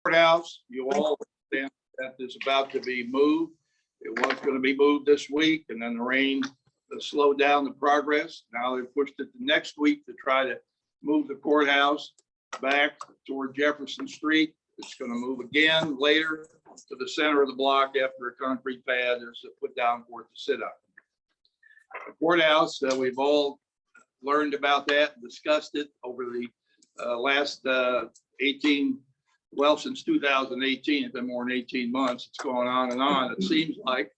courthouse, you all understand that is about to be moved. It was going to be moved this week, and then the rain slowed down the progress. Now they've pushed it to next week to try to move the courthouse back toward Jefferson Street. It's going to move again later to the center of the block after a concrete pad is put down for it to sit up. The courthouse, we've all learned about that and discussed it over the last 18, well, since 2018. It's been more than 18 months. It's going on and on, it seems like.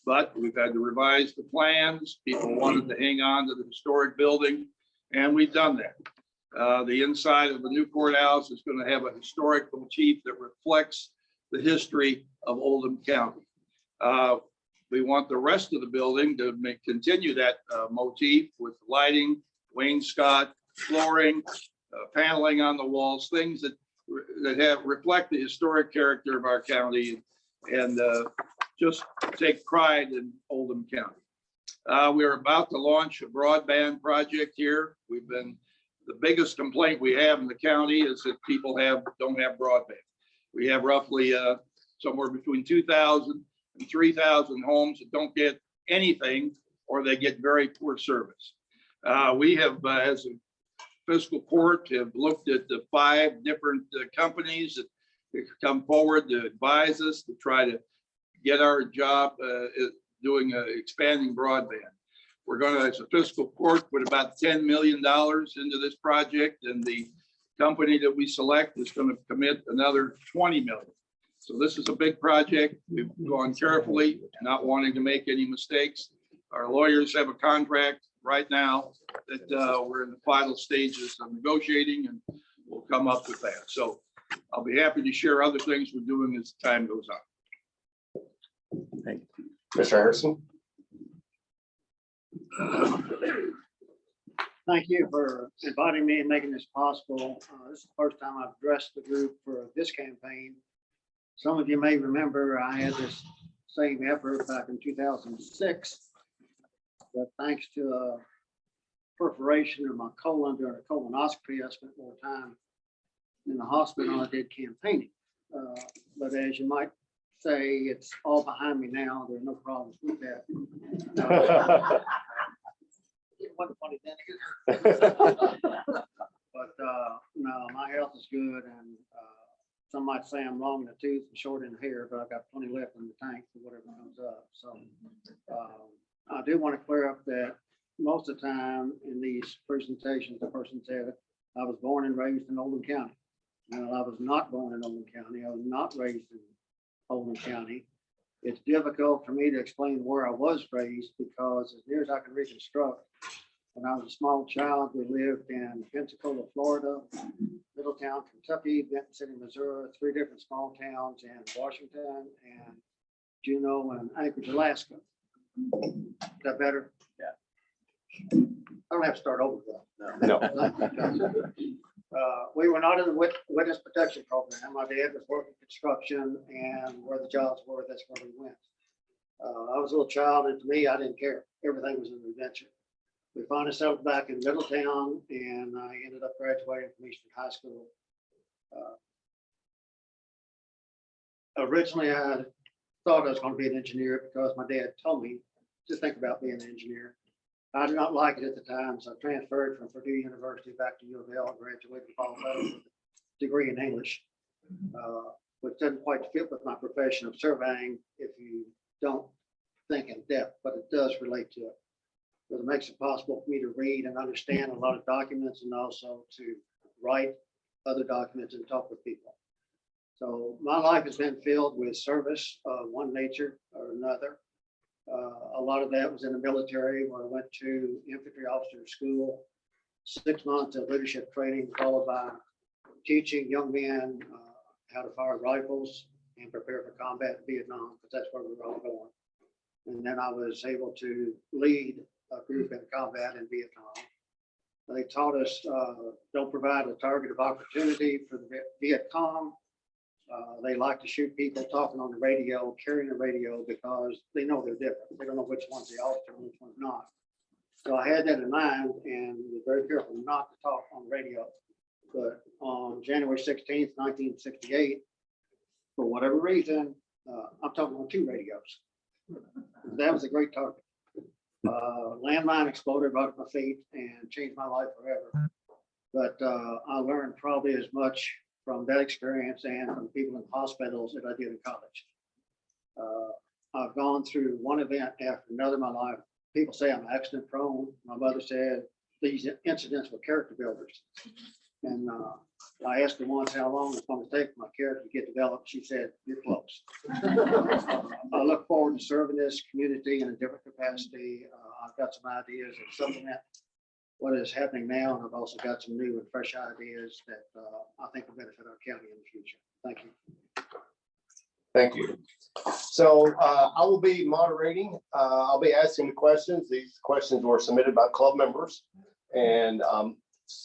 But we've had to revise the plans. People wanted to hang on to the historic building, and we've done that. The inside of the new courthouse is going to have a historic motif that reflects the history of Oldham County. We want the rest of the building to continue that motif with lighting, wainscot, flooring, paneling on the walls, things that reflect the historic character of our county and just take pride in Oldham County. We're about to launch a broadband project here. The biggest complaint we have in the county is that people don't have broadband. We have roughly somewhere between 2,000 and 3,000 homes that don't get anything, or they get very poor service. We have, as a fiscal court, have looked at the 5 different companies that come forward to advise us to try to get our job doing expanding broadband. We're going to, as a fiscal court, put about $10 million into this project, and the company that we select is going to commit another $20 million. So this is a big project. We've gone carefully, not wanting to make any mistakes. Our lawyers have a contract right now that we're in the final stages of negotiating, and we'll come up with that. So I'll be happy to share other things we're doing as time goes on. Thank you. Mr. Harrison. Thank you for inviting me and making this possible. This is the first time I've addressed the group for this campaign. Some of you may remember I had this same effort back in 2006, but thanks to a perforation of my colon during a colonoscopy, I spent more time in the hospital than I did campaigning. But as you might say, it's all behind me now. There are no problems with that. It wasn't funny then either. But no, my health is good, and some might say I'm long in the tooth and short in the hair, but I've got plenty left in the tank for whatever comes up. So I do want to clear up that most of the time in these presentations, the person said, I was born and raised in Oldham County. Well, I was not born in Oldham County. I was not raised in Oldham County. It's difficult for me to explain where I was raised because as near as I can reconstruct, when I was a small child, we lived in Pensacola, Florida, Middletown, Kentucky, Benton City, Missouri, 3 different small towns in Washington, and Juneau and Anchorage, Alaska. Is that better? Yeah. I don't have to start over though. No. We were not in the witness protection program. My dad was working construction, and where the jobs were, that's where we went. I was a little child, and to me, I didn't care. Everything was an adventure. We found ourselves back in Middletown, and I ended up graduating from Eastern High School. Originally, I thought I was going to be an engineer because my dad told me to think about being an engineer. I did not like it at the time, so I transferred from Purdue University back to U of L and graduated with a degree in English, which doesn't quite fit with my profession of surveying if you don't think in depth, but it does relate to it. Because it makes it possible for me to read and understand a lot of documents and also to write other documents and talk with people. So my life has been filled with service of one nature or another. A lot of that was in the military, where I went to infantry officer school, 6 months of leadership training, followed by teaching young men how to fire rifles and prepare for combat in Vietnam, because that's where we were all going. And then I was able to lead a group in combat in Vietnam. They taught us don't provide a target of opportunity for the Viet Cong. They like to shoot people talking on the radio, carrying a radio, because they know they're different. They don't know which one's the officer and which one's not. So I had that in mind and was very careful not to talk on the radio. But on January 16th, 1968, for whatever reason, I'm talking on 2 radios. That was a great target. Landmine exploded right at my feet and changed my life forever. But I learned probably as much from that experience and from people in hospitals that I did in college. I've gone through one event after another in my life. People say I'm accident prone. My mother said these incidents were character builders. And I asked her once how long it's going to take for my character to get developed. She said, "You're close." I look forward to serving this community in a different capacity. I've got some ideas of supplement what is happening now, and I've also got some new and fresh ideas that I think will benefit our county in the future. Thank you. Thank you. So I will be moderating. I'll be asking the questions. These questions were submitted by club members, and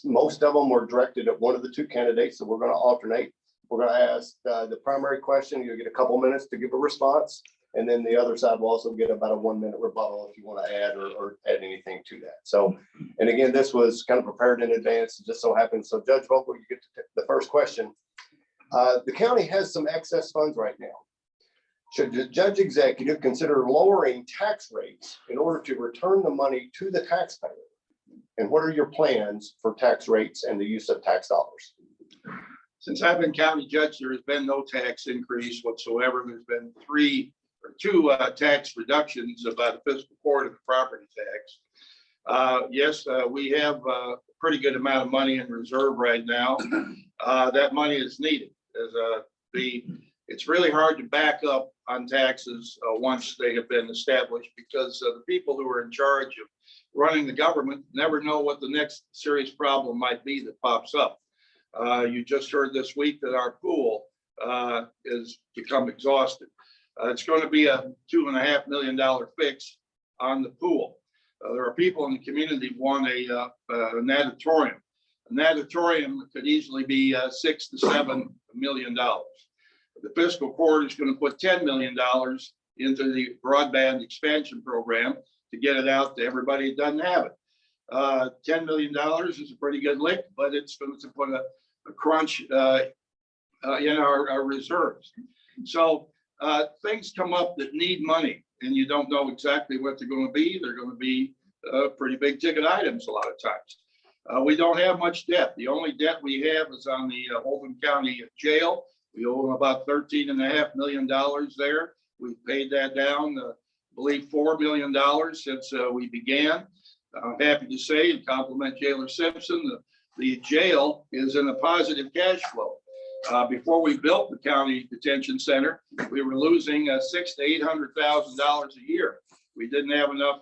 most of them were directed at one of the 2 candidates. So we're going to alternate. We're going to ask the primary question. You'll get a couple minutes to give a response. And then the other side will also get about a 1-minute rebuttal if you want to add or add anything to that. So, and again, this was kind of prepared in advance. It just so happens. So Judge Voegele, you get to the first question. The county has some excess funds right now. Should the judge executive consider lowering tax rates in order to return the money to the taxpayer? And what are your plans for tax rates and the use of tax dollars? Since I've been county judge, there has been no tax increase whatsoever. There's been 2 tax reductions by the fiscal court of the property tax. Yes, we have a pretty good amount of money in reserve right now. That money is needed. It's really hard to back up on taxes once they have been established, because the people who are in charge of running the government never know what the next serious problem might be that pops up. You just heard this week that our pool has become exhausted. It's going to be a $2.5 million fix on the pool. There are people in the community who want a natatorium. A natatorium could easily be $6 to $7 million. The fiscal court is going to put $10 million into the broadband expansion program to get it out to everybody that doesn't have it. $10 million is a pretty good lick, but it's going to put a crunch in our reserves. So things come up that need money, and you don't know exactly what they're going to be. They're going to be pretty big ticket items a lot of times. We don't have much debt. The only debt we have is on the Oldham County Jail. We owe them about $13.5 million there. We've paid that down, I believe, $4 million since we began. I'm happy to say, and compliment Jailer Simpson, the jail is in a positive cash flow. Before we built the county detention center, we were losing $600,000 to $800,000 a year. We didn't have enough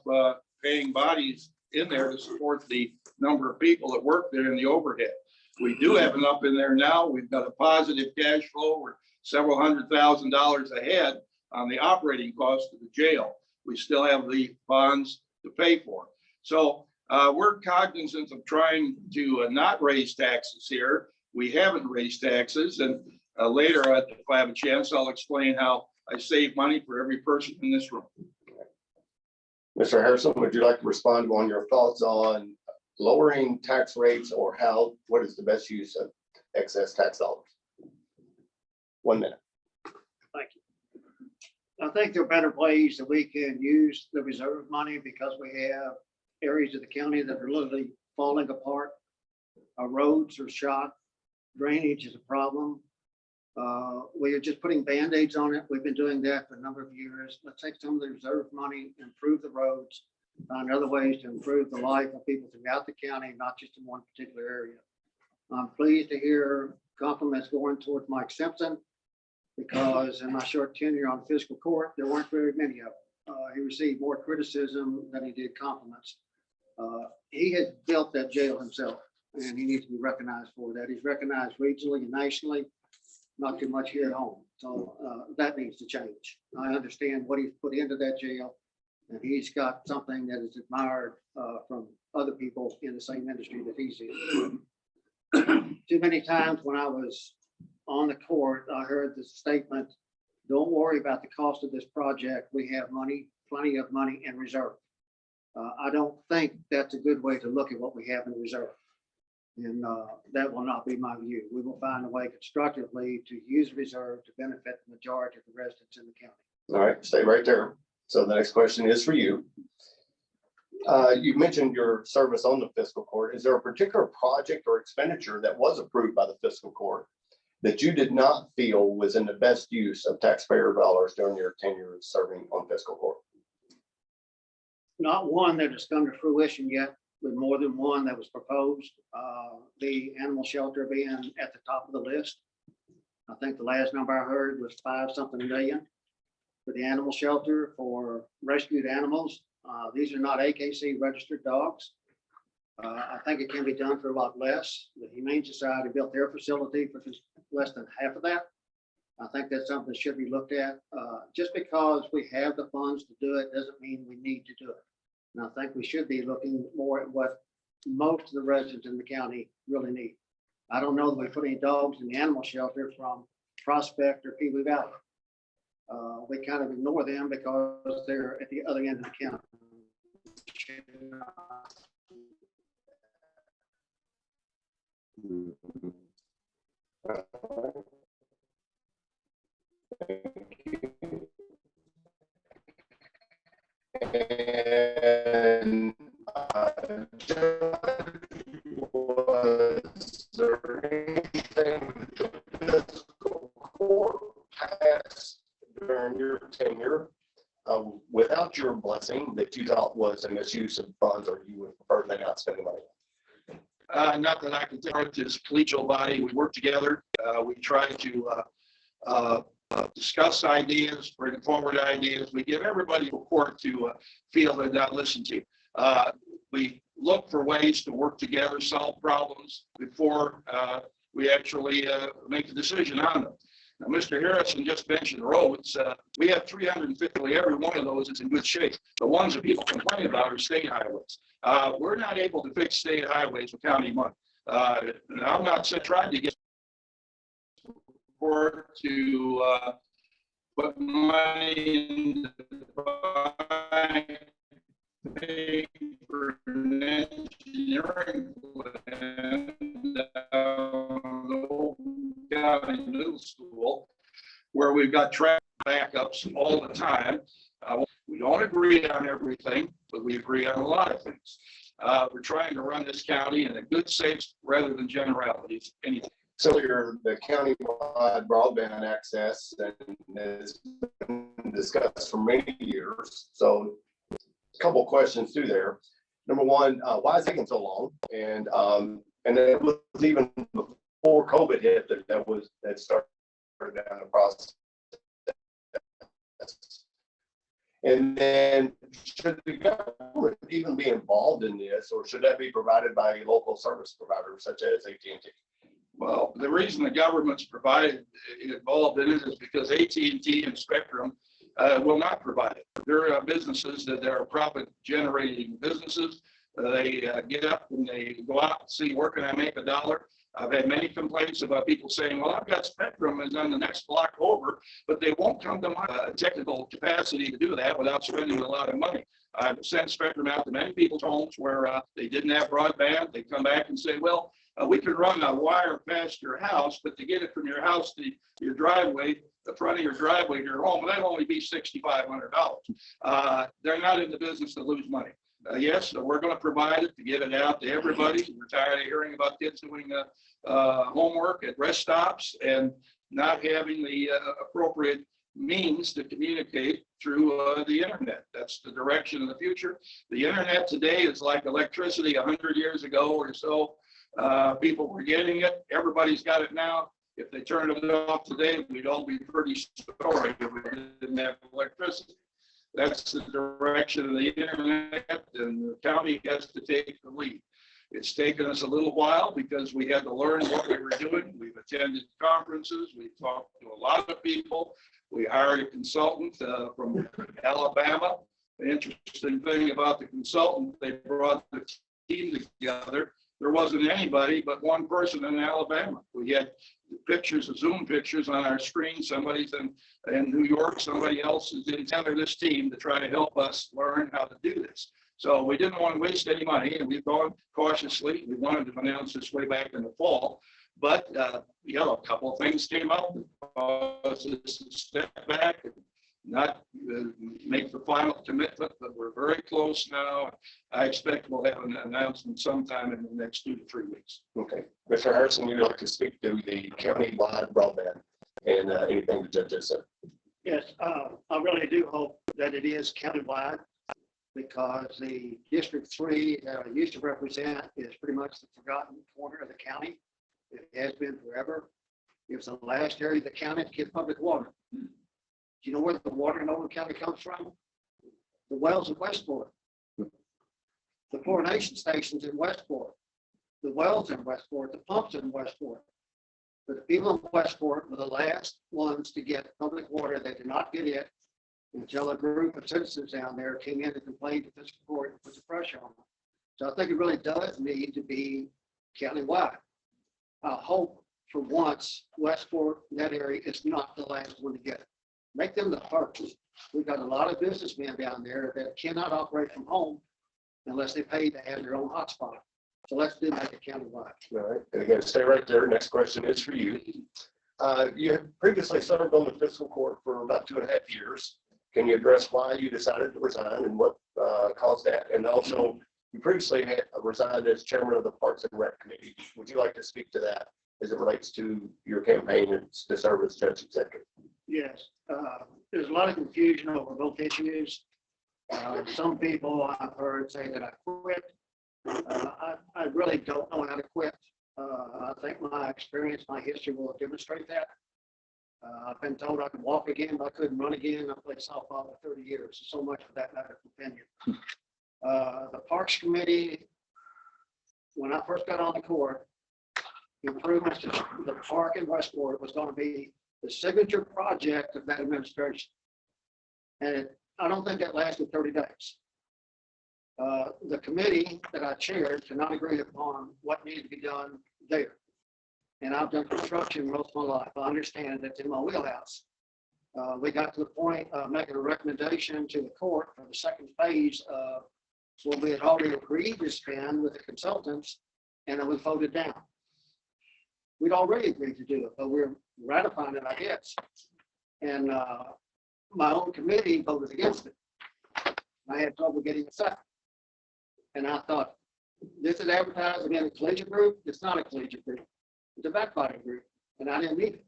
paying bodies in there to support the number of people that work there in the overhead. We do have enough in there now. We've got a positive cash flow. We're several $100,000 ahead on the operating cost of the jail. We still have the bonds to pay for. So we're cognizant of trying to not raise taxes here. We haven't raised taxes, and later, if I have a chance, I'll explain how I save money for every person in this room. Mr. Harrison, would you like to respond on your thoughts on lowering tax rates, or what is the best use of excess tax dollars? 1 minute. Thank you. I think there are better ways that we can use the reserve money, because we have areas of the county that are literally falling apart. Our roads are shot. Drainage is a problem. We are just putting Band-Aids on it. We've been doing that for a number of years. Let's take some of the reserve money, improve the roads, find other ways to improve the life of people throughout the county, not just in one particular area. I'm pleased to hear compliments going towards Mike Simpson, because in my short tenure on fiscal court, there weren't very many of them. He received more criticism than he did compliments. He has built that jail himself, and he needs to be recognized for that. He's recognized regionally and nationally, not too much here at home. So that needs to change. I understand what he's put into that jail, and he's got something that is admired from other people in the same industry that he's in. Too many times when I was on the court, I heard the statement, "Don't worry about the cost of this project. We have money, plenty of money in reserve." I don't think that's a good way to look at what we have in reserve. And that will not be my view. We will find a way constructively to use reserve to benefit the majority of the residents in the county. All right, stay right there. So the next question is for you. You mentioned your service on the fiscal court. Is there a particular project or expenditure that was approved by the fiscal court that you did not feel was in the best use of taxpayer dollars during your tenure serving on fiscal court? Not one that has come to fruition yet, but more than one that was proposed. The animal shelter being at the top of the list. I think the last number I heard was 5-something million for the animal shelter for rescued animals. These are not AKC registered dogs. I think it can be done for a lot less. The Humane Society built their facility for just less than half of that. I think that's something that should be looked at. Just because we have the funds to do it doesn't mean we need to do it. And I think we should be looking more at what most of the residents in the county really need. I don't know that we put any dogs in the animal shelter from Prospect or Pee Wee Valley. We kind of ignore them because they're at the other end of the county. And was there anything the fiscal court passed during your tenure without your blessing that you thought was a misuse of funds, or you would prefer they not spend the money? Not that I can think of. This collegial body, we work together. We try to discuss ideas, bring forward ideas. We give everybody support to feel they're not listened to. We look for ways to work together, solve problems before we actually make a decision on them. Now, Mr. Harrison just mentioned roads. We have 350, every one of those is in good shape. The ones that people complain about are state highways. We're not able to fix state highways with county money. I'm not trying to get support to put money in the bank for an engineering plan down the Old County Middle School, where we've got track backups all the time. We don't agree on everything, but we agree on a lot of things. We're trying to run this county in a good, safe, rather than generalities. Anything. So the countywide broadband access and has been discussed for many years. So a couple of questions through there. Number one, why is it taking so long? And it was even before COVID hit that started down the process. And then should the government even be involved in this, or should that be provided by a local service provider such as AT&T? Well, the reason the government's involved in it is because AT&T and Spectrum will not provide it. They're businesses that are profit-generating businesses. They get up and they go out and see, where can I make $1? I've had many complaints about people saying, well, I've got Spectrum is on the next block over, but they won't come to my technical capacity to do that without spending a lot of money. I've sent Spectrum out to many people's homes where they didn't have broadband. They come back and say, well, we can run a wire past your house, but to get it from your house to your driveway, the front of your driveway to your home, that'll only be $6,500. They're not in the business to lose money. Yes, so we're going to provide it to get it out to everybody. We're tired of hearing about kids doing homework at rest stops and not having the appropriate means to communicate through the internet. That's the direction of the future. The internet today is like electricity 100 years ago or so. People were getting it. Everybody's got it now. If they turned it off today, we'd all be pretty sorry if we didn't have electricity. That's the direction of the internet, and the county has to take the lead. It's taken us a little while because we had to learn what we were doing. We've attended conferences. We've talked to a lot of people. We hired a consultant from Alabama. The interesting thing about the consultant, they brought the team together. There wasn't anybody but one person in Alabama. We had pictures, Zoom pictures on our screen. Somebody's in New York, somebody else is in together this team to try to help us learn how to do this. So we didn't want to waste any money, and we've gone cautiously. We wanted to announce this way back in the fall, but you know, a couple of things came up. This is a step back, and not make the final commitment, but we're very close now. I expect we'll have an announcement sometime in the next 2 to 3 weeks. Okay, Mr. Harrison, you'd like to speak to the county-wide broadband and anything the judge has said? Yes, I really do hope that it is countywide, because the District 3 that I used to represent is pretty much the forgotten corner of the county. It has been forever. It was the last area of the county to get public water. Do you know where the water in Oldham County comes from? The wells in Westport. The chlorination stations in Westport. The wells in Westport, the pumps in Westport. But the people in Westport were the last ones to get public water. They did not get it until a group of citizens down there came in and complained to fiscal court and put the pressure on them. So I think it really does need to be countywide. I hope for once Westport, that area, is not the last one to get it. Make them the first. We've got a lot of businessmen down there that cannot operate from home unless they pay to have their own hotspot. So let's do that countywide. All right, and again, stay right there. Next question is for you. You have previously served on the fiscal court for about 2.5 years. Can you address why you decided to resign and what caused that? And also, you previously had resigned as chairman of the Parks and Rec Committee. Would you like to speak to that as it relates to your campaign to serve as judge executive? Yes, there's a lot of confusion over both issues. Some people I've heard say that I quit. I really don't know how to quit. I think my experience, my history will demonstrate that. I've been told I could walk again, but I couldn't run again. I played softball for 30 years. So much for that matter of opinion. The Parks Committee, when I first got on the court, improvements to the park in Westport was going to be the signature project of that administration. And I don't think that lasted 30 days. The committee that I chaired cannot agree upon what needed to be done there. And I've done construction most of my life. I understand that's in my wheelhouse. We got to the point of making a recommendation to the court for the second phase of what we had already agreed to spend with the consultants, and it was voted down. We'd already agreed to do it, but we're ratifying it, I guess. And my own committee voted against it. I had trouble getting a second. And I thought, this is advertising in a collegiate group. It's not a collegiate group. It's a backbiting group, and I didn't need it.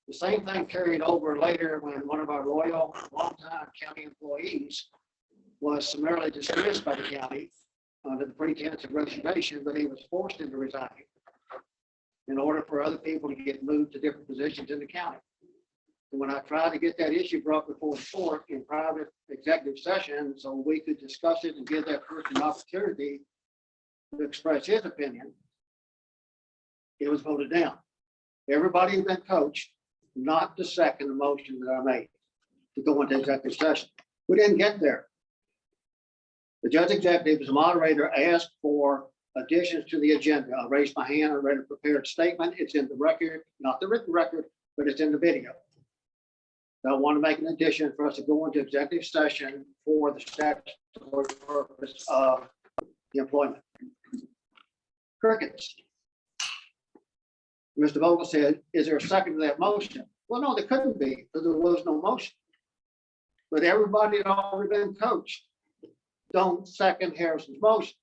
The same thing carried over later when one of our loyal, longtime county employees was summarily dismissed by the county under the pretense of resignation, but he was forced into resigning in order for other people to get moved to different positions in the county. And when I tried to get that issue brought before the court in private executive session so we could discuss it and give that person an opportunity to express his opinion, it was voted down. Everybody had been coached not to second the motion that I made to go into executive session. We didn't get there. The judge executive, as a moderator, asked for additions to the agenda. I raised my hand. I read a prepared statement. It's in the record, not the written record, but it's in the video. So I want to make an addition for us to go into executive session for the statutory purpose of the employment. Crickets. Mr. Voegele said, is there a second to that motion? Well, no, there couldn't be, because there was no motion. But everybody had already been coached. Don't second Harrison's motion.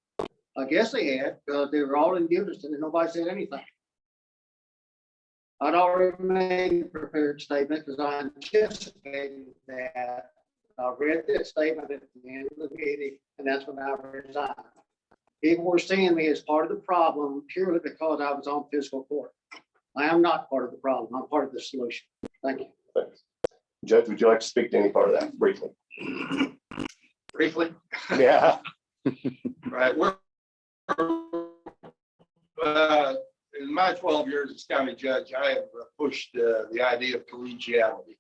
I guess they had, because they were all in unison and nobody said anything. I'd already made a prepared statement because I anticipated that. I read that statement at the end of the meeting, and that's when I resigned. People were seeing me as part of the problem purely because I was on fiscal court. I am not part of the problem. I'm part of the solution. Thank you. Thanks. Judge, would you like to speak to any part of that briefly? Briefly, Yeah. right, we're in my 12 years as county judge, I have pushed the idea of collegiality.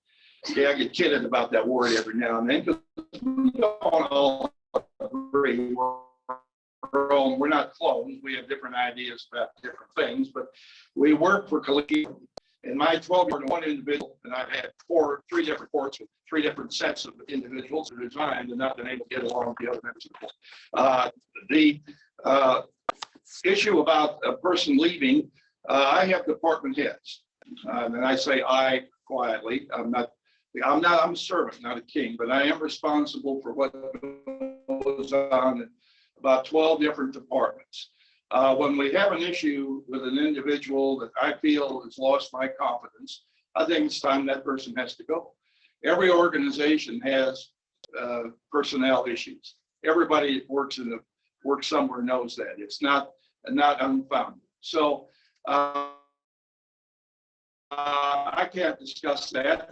Okay, I get kidded about that word every now and then because we don't all agree. We're not clones. We have different ideas about different things, but we work for collegiality. In my 12 years, one individual, and I've had three different courts with three different sets of individuals who resigned and not been able to get along with the other members of the court. The issue about a person leaving, I have department heads, and I say I quietly. I'm a servant, not a king, but I am responsible for what goes on in about 12 different departments. When we have an issue with an individual that I feel has lost my confidence, I think it's time that person has to go. Every organization has personnel issues. Everybody that works somewhere knows that. It's not unfounded. So I can't discuss that.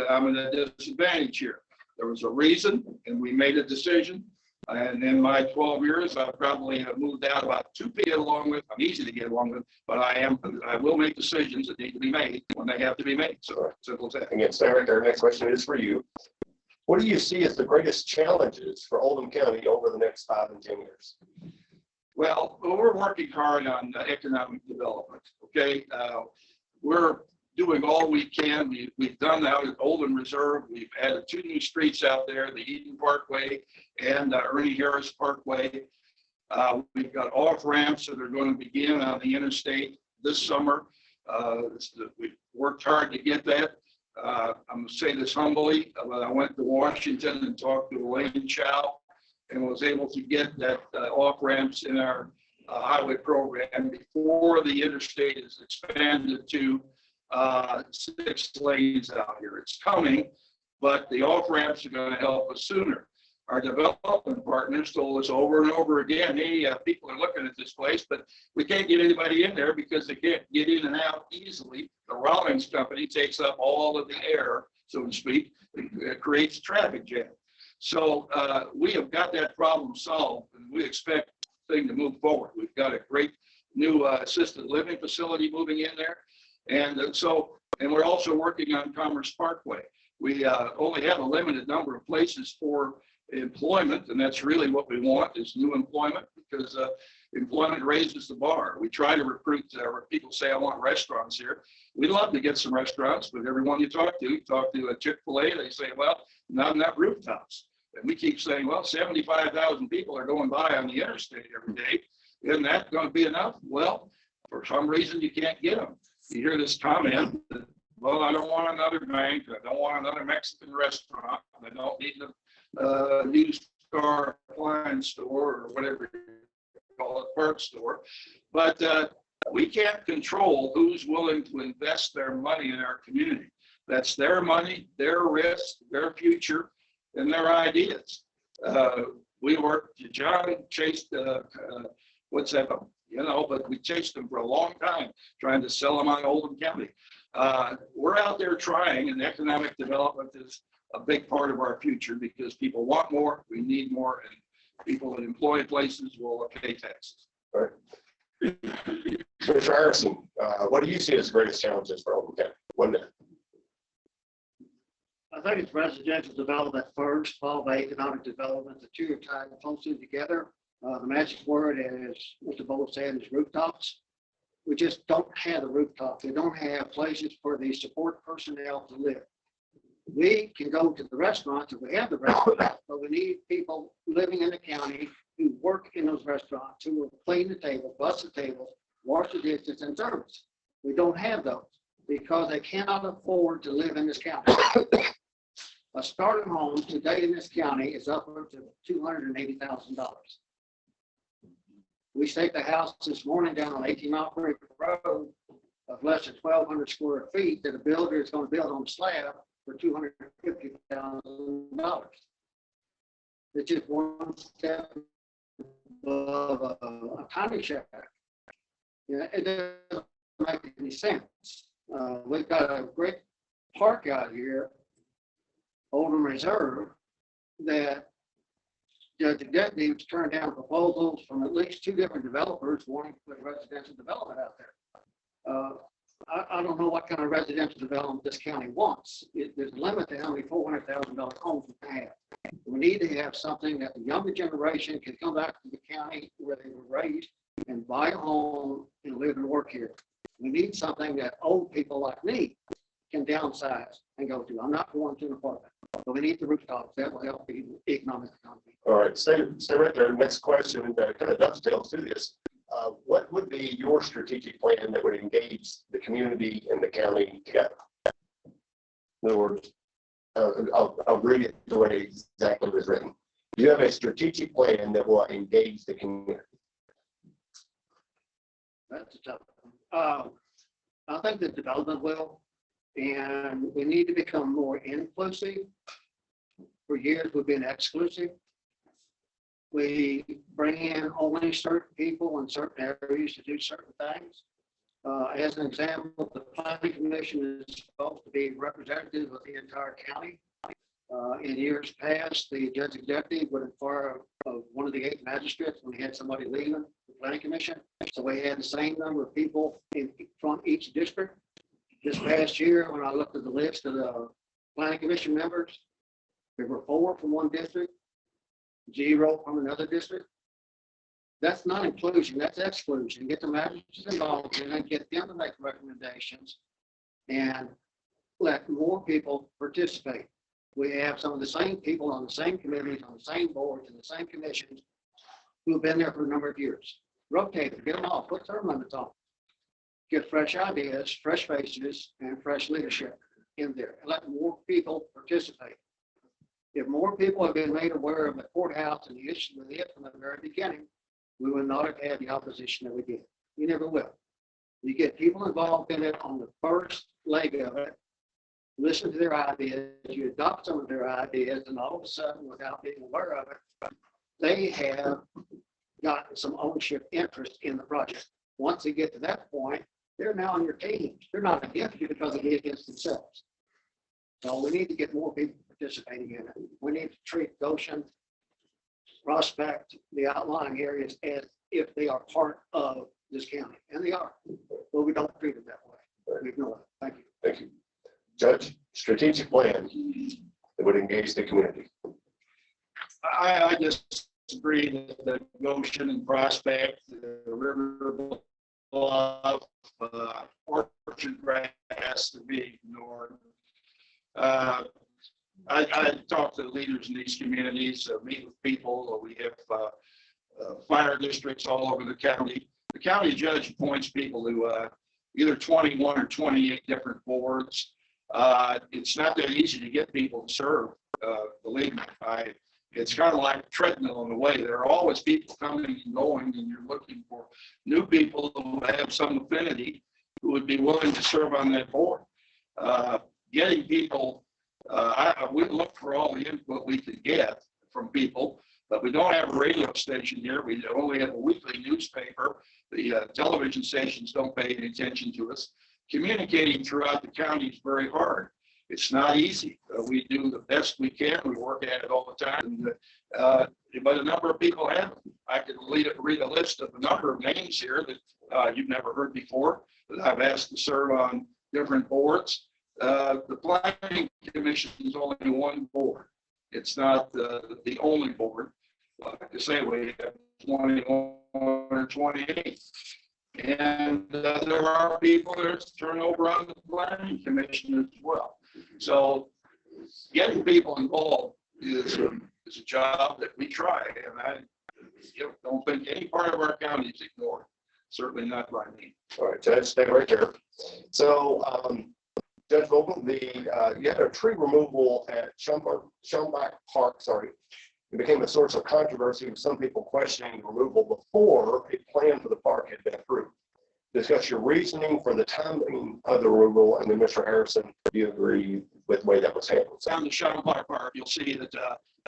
I'm at a disadvantage here. There was a reason, and we made a decision. And in my 12 years, I probably have moved out about 2 people to get along with. I'm easy to get along with, but I will make decisions that need to be made when they have to be made. So simple as that. Again, Eric, our next question is for you. What do you see as the greatest challenges for Oldham County over the next 5 and 10 years? Well, we're working hard on economic development. Okay, we're doing all we can. We've done that at Oldham Reserve. We've added 2 new streets out there, the Eden Parkway and Ernie Harris Parkway. We've got off ramps that are going to begin on the interstate this summer. We've worked hard to get that. I'm going to say this humbly, but I went to Washington and talked to Elaine Chow and was able to get that off ramps in our highway program before the interstate is expanded to 6 lanes out here. It's coming, but the off ramps are going to help us sooner. Our development partners told us over and over again, hey, people are looking at this place, but we can't get anybody in there because they can't get in and out easily. The Rawlings company takes up all of the air, so to speak. It creates a traffic jam. So we have got that problem solved, and we expect things to move forward. We've got a great new assisted living facility moving in there. And we're also working on Commerce Parkway. We only have a limited number of places for employment, and that's really what we want is new employment, because employment raises the bar. We try to recruit people say, I want restaurants here. We'd love to get some restaurants, but everyone you talk to a Chick-fil-A, they say, well, not enough rooftops. And we keep saying, well, 75,000 people are going by on the interstate every day. Isn't that going to be enough? Well, for some reason, you can't get them. You hear this comment that, well, I don't want another bank. I don't want another Mexican restaurant. I don't need a used car appliance store or whatever you call it, parts store. But we can't control who's willing to invest their money in our community. That's their money, their risk, their future, and their ideas. John chased, what's that? But we chased them for a long time, trying to sell them on Oldham County. We're out there trying, and economic development is a big part of our future because people want more, we need more, and people in employed places will pay taxes. All right. Mr. Harrison, what do you see as the greatest challenges for Oldham County? One minute. I think it's residential development first, followed by economic development. The two are tied closely together. The magic word, as Mr. Voegele said, is rooftops. We just don't have the rooftops. We don't have places for the support personnel to live. We can go to the restaurants if we have the restaurants, but we need people living in the county who work in those restaurants, who will clean the table, bus the tables, wash the dishes, and service. We don't have those because they cannot afford to live in this county. A starter home today in this county is upwards of $280,000. We staked the house this morning down on 18 Mile Creek Road of less than 1,200 square feet that a builder is going to build on slab for $250,000. It's just one step above a tiny shack. It doesn't make any sense. We've got a great park out here, Oldham Reserve, that Judge Executive turned down proposals from at least 2 different developers wanting to put residential development out there. I don't know what kind of residential development this county wants. There's a limit to how many $400,000 homes we can have. We need to have something that the younger generation can come back to the county where they were raised and buy a home and live and work here. We need something that old people like me can downsize and go to. I'm not going to an apartment, but we need the rooftops. That will help the economic economy. All right, stay right there. Next question kind of dovetails to this. What would be your strategic plan that would engage the community and the county together? In other words, I'll read it the way exactly it was written. Do you have a strategic plan that will engage the community? That's a tough one. I think the development will, and we need to become more inclusive. For years, we've been exclusive. We bring in only certain people in certain areas to do certain things. As an example, the planning commission is supposed to be representative of the entire county. In years past, the judge executive would inquire of one of the 8 magistrates when he had somebody leaving the planning commission. So we had the same number of people from each district. This past year, when I looked at the list of the planning commission members, there were 4 from one district, 0 from another district. That's not inclusion, that's exclusion. Get the magistrates involved and then get them to make recommendations and let more people participate. We have some of the same people on the same committees, on the same boards, and the same commissions who have been there for a number of years. Rotate them, get them off, put term limits on. Get fresh ideas, fresh faces, and fresh leadership in there, and let more people participate. If more people have been made aware of the courthouse and the issue with it from the very beginning, we would not have had the opposition that we did. You never will. You get people involved in it on the first leg of it, listen to their ideas, you adopt some of their ideas, and all of a sudden, without being aware of it, they have gotten some ownership interest in the project. Once they get to that point, they're now on your teams. They're not against you because they against themselves. So we need to get more people participating in it. We need to treat Goshen, Prospect, the outlying areas as if they are part of this county, and they are. But we don't treat them that way. We ignore it. Thank you. Thank you. Judge, strategic plan that would engage the community. I just agree that the Goshen and Prospect, the River Bluff, Orchard Grass to be ignored. I talk to the leaders in these communities, meet with people. We have fire districts all over the county. The county judge appoints people to either 21 or 28 different boards. It's not that easy to get people to serve. Believe me, it's kind of like a treadmill in a way. There are always people coming and going, and you're looking for new people who have some affinity who would be willing to serve on that board. Getting people, we look for all the input we could get from people, but we don't have a radio station here. We only have a weekly newspaper. The television stations don't pay any attention to us. Communicating throughout the county is very hard. It's not easy. We do the best we can. We work at it all the time. But a number of people have. I could read a list of a number of names here that you've never heard before that I've asked to serve on different boards. The planning commission is only one board. It's not the only board. Like I say, we have 21 or 28. And there are people that turn over on the planning commission as well. So getting people involved is a job that we try, and I don't think any part of our county is ignored. Certainly not by me. All right, Judge, stay right there. So, Judge Voegele, you had a tree removal at Schambach Park. Sorry, it became a source of controversy with some people questioning removal before a plan for the park had been approved. Discuss your reasoning for the timing of the removal, and then Mr. Harrison, do you agree with the way that was handled? Down the Schambach Park, you'll see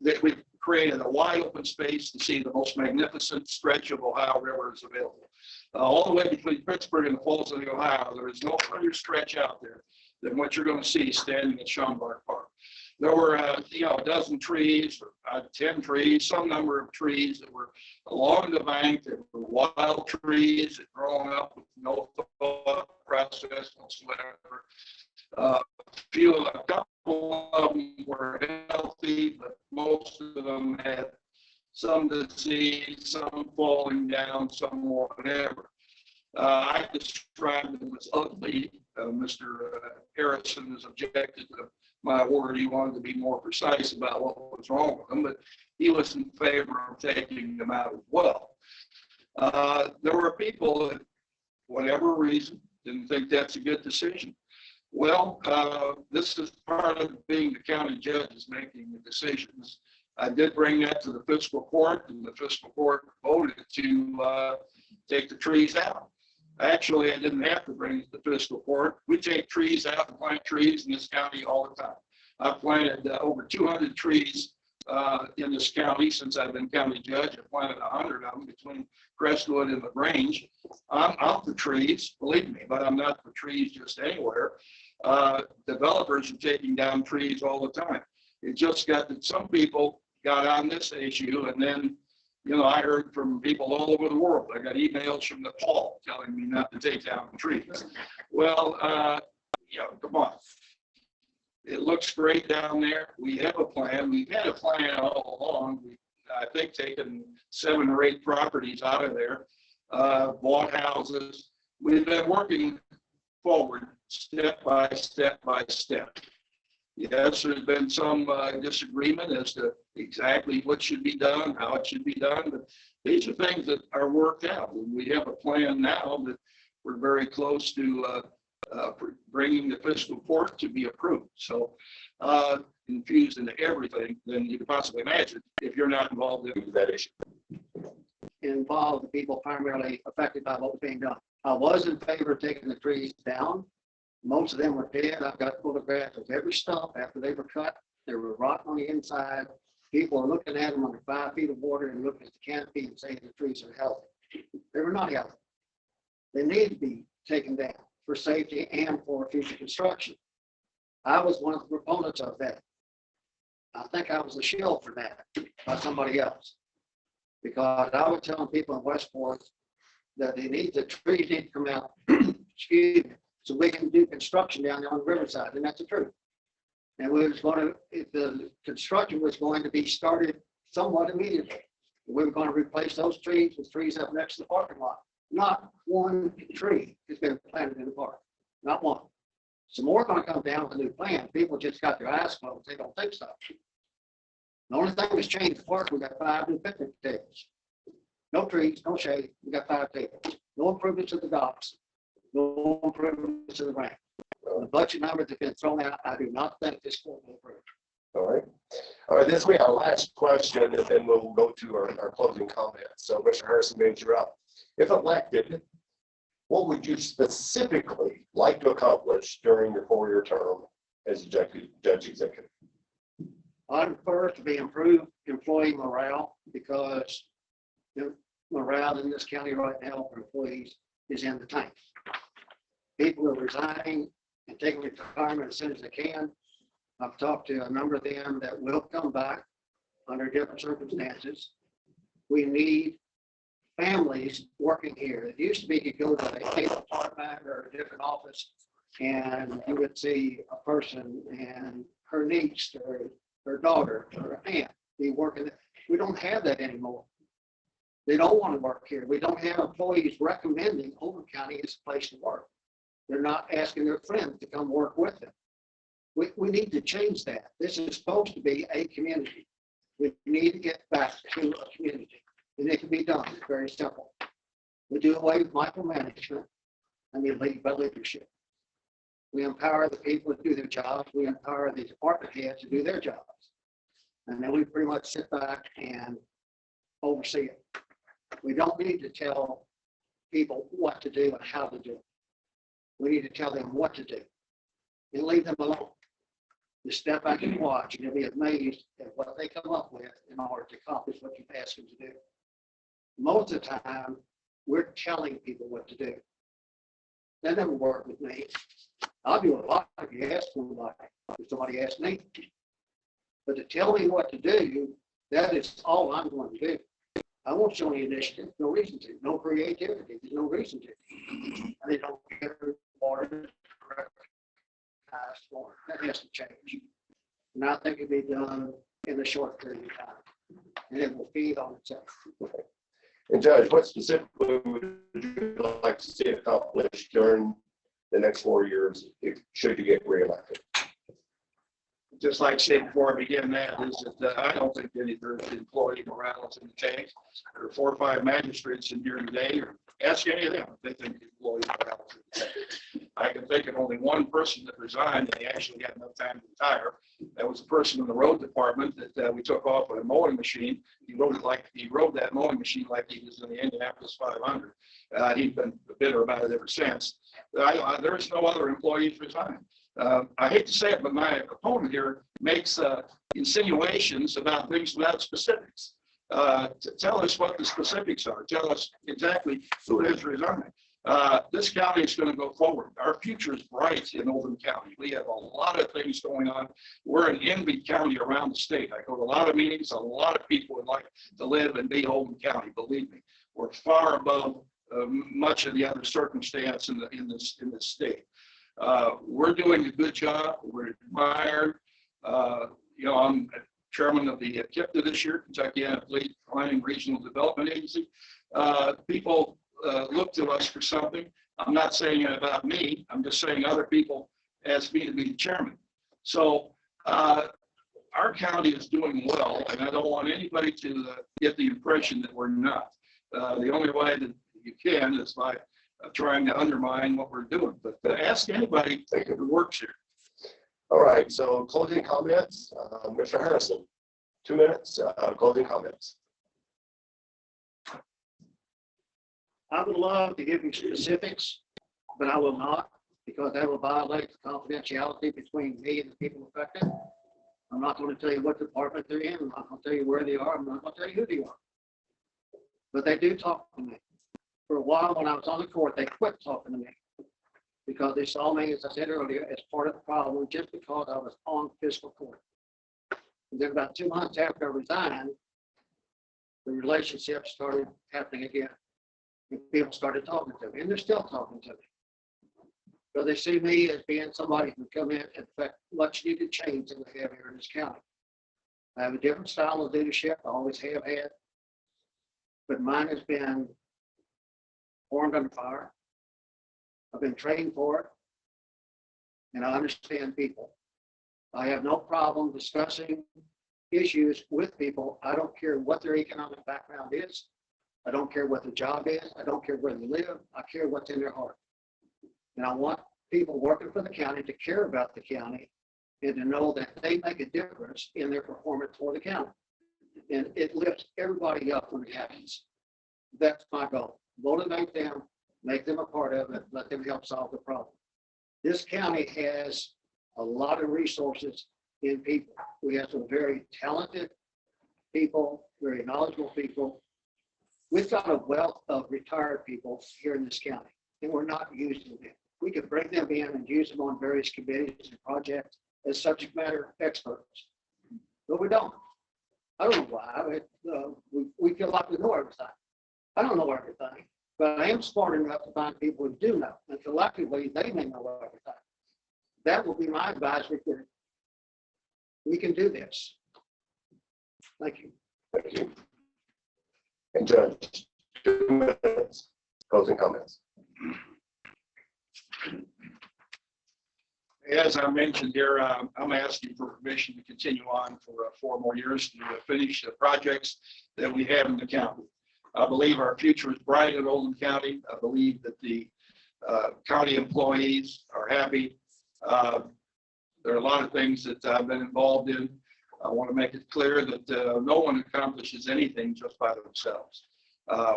that we've created a wide open space to see the most magnificent stretch of Ohio River is available. All the way between Pittsburgh and the Falls of the Ohio, there is no further stretch out there than what you're going to see standing at Schambach Park. There were, a dozen trees, or 10 trees, some number of trees that were along the bank that were wild trees that grown up with no thought process whatsoever. A couple of them were healthy, but most of them had some disease, some falling down, some whatever. I described them as ugly. Mr. Harrison has objected to my word. He wanted to be more precise about what was wrong with them, but he was in favor of taking them out as well. There were people that, whatever reason, didn't think that's a good decision. Well, this is part of being the county judges making the decisions. I did bring that to the fiscal court, and the fiscal court voted to take the trees out. Actually, I didn't have to bring it to the fiscal court. We take trees out and plant trees in this county all the time. I've planted over 200 trees in this county since I've been county judge. I planted 100 of them between Crestwood and the Grange. I'm for trees, believe me, but I'm not for trees just anywhere. Developers are taking down trees all the time. It just got that some people got on this issue, and then, you know, I heard from people all over the world. I got emails from Nepal telling me not to take down trees. Well, you know, come on. It looks great down there. We have a plan. We've had a plan all along. We've, I think, taken 7 or 8 properties out of there, bought houses. We've been working forward step by step by step. Yes, there's been some disagreement as to exactly what should be done, how it should be done, but these are things that are worked out. And we have a plan now that we're very close to bringing the fiscal court to be approved. So infused into everything than you could possibly imagine if you're not involved in that issue. Involve the people primarily affected by what was being done. I was in favor of taking the trees down. Most of them were dead. I've got photographs of every stump after they were cut. They were rotten on the inside. People are looking at them under 5 feet of water and looking at the canopy and saying the trees are healthy. They were not healthy. They need to be taken down for safety and for future construction. I was one of the proponents of that. I think I was the shield for that by somebody else, because I was telling people in Westport that they need the trees need to come out, excuse me, so we can do construction down there on the riverside, and that's the truth. And we was going to, the construction was going to be started somewhat immediately. We were going to replace those trees with trees up next to the parking lot. Not one tree has been planted in the park, not one. Some more going to come down with a new plan. People just got their eyes closed. They don't think so. The only thing that's changed the park, we got 5 new picnic tables. No trees, no shade. We got 5 tables. No improvements to the docks. No improvements to the ramp. The budget numbers have been thrown out. I do not think this court will approve. All right. All right, this will be our last question, and then we'll go to our closing comments. So, Mr. Harrison, you're up. If elected, what would you specifically like to accomplish during your 4-year term as judge executive? I'd prefer to be improved employee morale, because the morale in this county right now for employees is in the tank. People are resigning and taking retirement as soon as they can. I've talked to a number of them that will come back under different circumstances. We need families working here. It used to be you could go to a department or a different office and you would see a person and her niece or her daughter or aunt be working. We don't have that anymore. They don't want to work here. We don't have employees recommending Oldham County as a place to work. They're not asking their friends to come work with them. We need to change that. This is supposed to be a community. We need to get back to a community. And it can be done. It's very simple. We do away with micromanagement and we lead by leadership. We empower the people to do their jobs. We empower the department heads to do their jobs. And then we pretty much sit back and oversee it. We don't need to tell people what to do and how to do it. We need to tell them what to do and leave them alone. Just step back and watch, and you'll be amazed at what they come up with in order to accomplish what you've asked them to do. Most of the time, we're telling people what to do. That never worked with me. I'll do a lot if you ask somebody, if somebody asks me. But to tell me what to do, that is all I'm going to do. I won't show any initiative, no reason to, no creativity, there's no reason to. And they don't get rewarded. That has to change. And I think it'll be done in a short period of time. And it will feed on itself. Okay. And Judge, what specifically would you like to see accomplished during the next 4 years should you get reelected? Just like I said before I begin that, is that I don't think any employee morale is in the tank. There are 4 or 5 magistrates in here today, or ask any of them if they think the employee morale is in the tank. I can think of only one person that resigned and he actually had enough time to retire. That was a person in the road department that we took off with a mowing machine. He rode that mowing machine like he was in the Indianapolis 500. He's been bitter about it ever since. There's no other employees resigned. I hate to say it, but my opponent here makes insinuations about things without specifics. Tell us what the specifics are. Tell us exactly who has resigned. This county is going to go forward. Our future is bright in Oldham County. We have a lot of things going on. We're an envied county around the state. I go to a lot of meetings. A lot of people would like to live and be Oldham County. Believe me, we're far above much of the other circumstance in this state. We're doing a good job. We're admired. I'm chairman of the KIPTA this year, Kentucky Athlete Planning Regional Development Agency. People look to us for something. I'm not saying it about me. I'm just saying other people ask me to be the chairman. So our county is doing well, and I don't want anybody to get the impression that we're not. The only way that you can is by trying to undermine what we're doing. But ask anybody who works here. All right, so closing comments, Mr. Harrison, 2 minutes, closing comments. I would love to give you specifics, but I will not, because that will violate the confidentiality between me and the people affected. I'm not going to tell you what department they're in. I'm not going to tell you where they are. I'm not going to tell you who they are. But they do talk to me. For a while, when I was on the court, they quit talking to me because they saw me, as I said earlier, as part of the problem just because I was on fiscal court. And then about 2 months after I resigned, the relationship started happening again. And people started talking to me, and they're still talking to me. So they see me as being somebody who can come in and affect much needed change in the area in this county. I have a different style of leadership. I always have had, but mine has been formed under fire. I've been trained for it, and I understand people. I have no problem discussing issues with people. I don't care what their economic background is. I don't care what their job is. I don't care where they live. I care what's in their heart. And I want people working for the county to care about the county and to know that they make a difference in their performance for the county. And it lifts everybody up when it happens. That's my goal. Motivate them, make them a part of it, let them help solve the problem. This county has a lot of resources in people. We have some very talented people, very knowledgeable people. We've got a wealth of retired people here in this county, and we're not using them. We could bring them in and use them on various committees and projects as subject matter experts, but we don't. I don't know why. We feel like we know everything. I don't know everything, but I am smart enough to find people who do know, and collectively they may know everything. That will be my advisory group. We can do this. Thank you. Thank you. And Judge, 2 minutes, closing comments. As I mentioned here, I'm asking for permission to continue on for 4 more years to finish the projects that we have in the county. I believe our future is bright in Oldham County. I believe that the county employees are happy. There are a lot of things that I've been involved in. I want to make it clear that no one accomplishes anything just by themselves.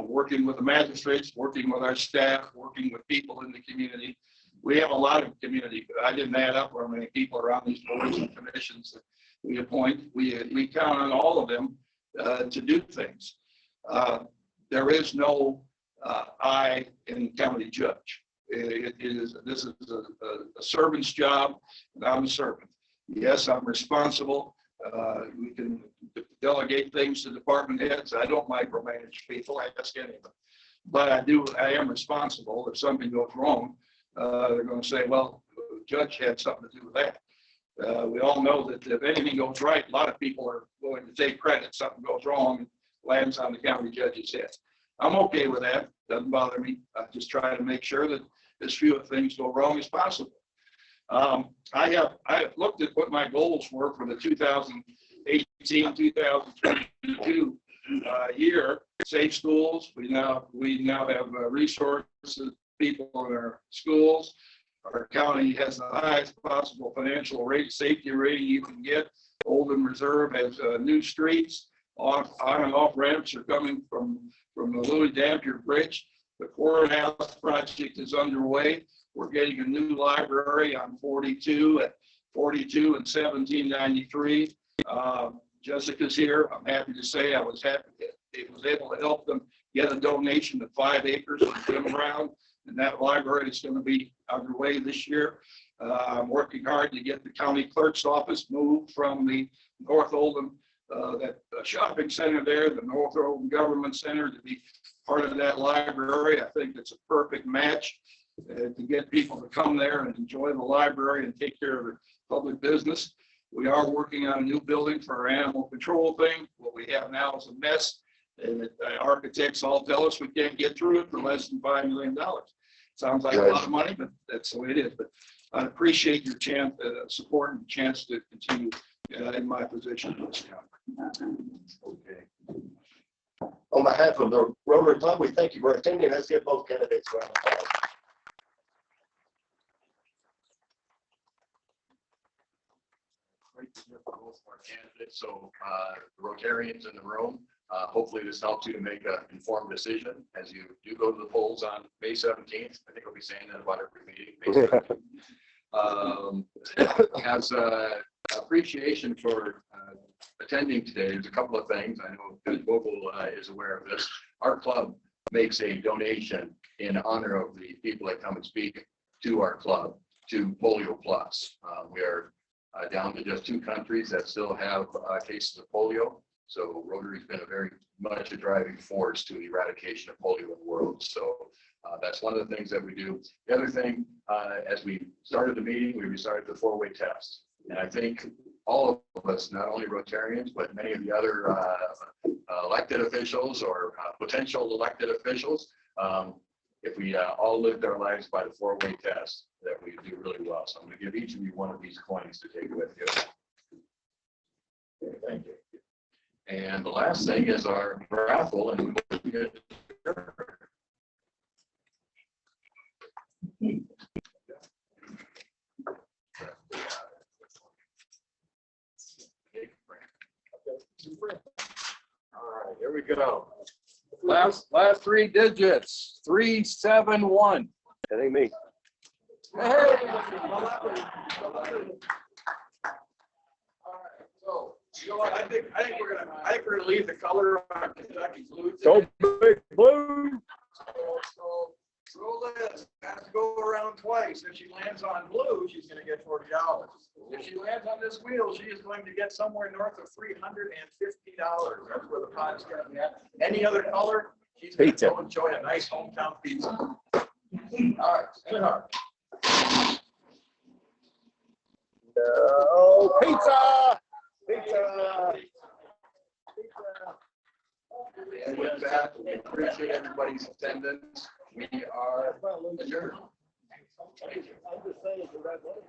Working with the magistrates, working with our staff, working with people in the community. We have a lot of community. I didn't add up how many people are on these boards and commissions that we appoint. We count on all of them to do things. There is no I in county judge. This is a servant's job, and I'm a servant. Yes, I'm responsible. We can delegate things to department heads. I don't micromanage people. I ask any of them. But I am responsible. If something goes wrong, they're going to say, well, the judge had something to do with that. We all know that if anything goes right, a lot of people are willing to take credit. Something goes wrong and lands on the county judge's head. I'm okay with that. Doesn't bother me. I just try to make sure that as few things go wrong as possible. I have looked at what my goals were for the 2018, 2022 year. Safe schools. We now have resources, people in our schools. Our county has the highest possible financial safety rating you can get. Oldham Reserve has new streets. On and off ramps are coming from the Louis Dampier Bridge. The courthouse project is underway. We're getting a new library on 42 and 1793. Jessica's here. I'm happy to say I was able to help them get a donation of 5 acres of gym ground, and that library is going to be underway this year. I'm working hard to get the county clerk's office moved from the North Oldham, that shopping center there, the North Oldham Government Center, to be part of that library. I think it's a perfect match to get people to come there and enjoy the library and take care of their public business. We are working on a new building for our animal control thing. What we have now is a mess, and the architects all tell us we can't get through it for less than $5 million. Sounds like a lot of money, but that's the way it is. But I appreciate your support and chance to continue in my position in this county. Okay. On behalf of the Rotary Club, we thank you for attending. Let's give both candidates a round of applause. Great to hear from both of our candidates. So the Rotarians in the room, hopefully this helps you to make an informed decision as you do go to the polls on May 17th. I think I'll be saying that about every meeting. May 17th. As appreciation for attending today, there's a couple of things. I know David Voegele is aware of this. Our club makes a donation in honor of the people that come and speak to our club to Polio Plus. We are down to just 2 countries that still have cases of polio. So Rotary's been very much a driving force to the eradication of polio in the world. So that's one of the things that we do. The other thing, as we started the meeting, we started the 4-way test. And I think all of us, not only Rotarians, but many of the other elected officials or potential elected officials, if we all lived our lives by the 4-way test, that we do really well. So I'm going to give each of you one of these coins to take with you. Okay, thank you. And the last thing is our raffle, and we'll get all right, here we go. Last 3 digits, 371. That ain't me. Hey. All right, so you know what? I think we're gonna leave the color on Kentucky blue. Go big blue. So rule is has to go around twice. If she lands on blue, she's going to get $40. If she lands on this wheel, she is going to get somewhere north of $350. That's where the pot is going to be at. Any other color, she's going to go enjoy a nice hometown pizza. All right, stand hard. No, pizza! Pizza! And with that, we appreciate everybody's attendance. We are adjourned. I'm just saying, congratulations.